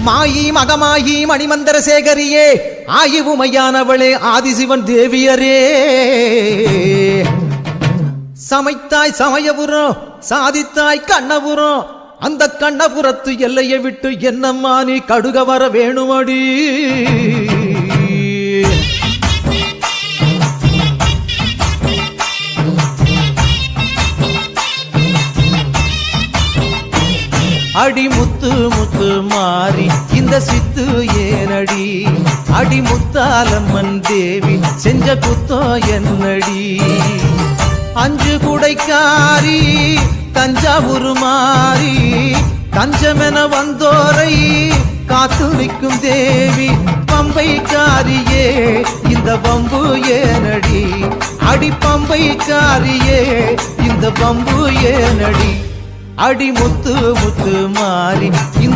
மாயி மகமாயி மணிமந்திர சேகரியே ஆயுவுமையானவளே ஆதிசிவன் தேவியரே சமைத்தாய் சமயபுரம் சாதித்தாய் கண்ணபுரம் அந்த கண்ணபுரத்து எல்லையை விட்டு என்னம்மா நீ கடுக வர வேணுமடி அடி முத்து முத்து மாறி இந்த சித்து ஏனடி அடி முத்தாலம்மன் தேவி செஞ்ச குத்தோ என்னடி அஞ்சு குடைக்காரி தஞ்சாவூர் மாறி தஞ்சமென வந்தோரை காத்து நிற்கும் தேவி பம்பைக்காரியே இந்த பம்பு ஏனடி அடி பம்பைக்காரியே இந்த பம்பு ஏனடி அடி முத்து முத்து மாறி இந்த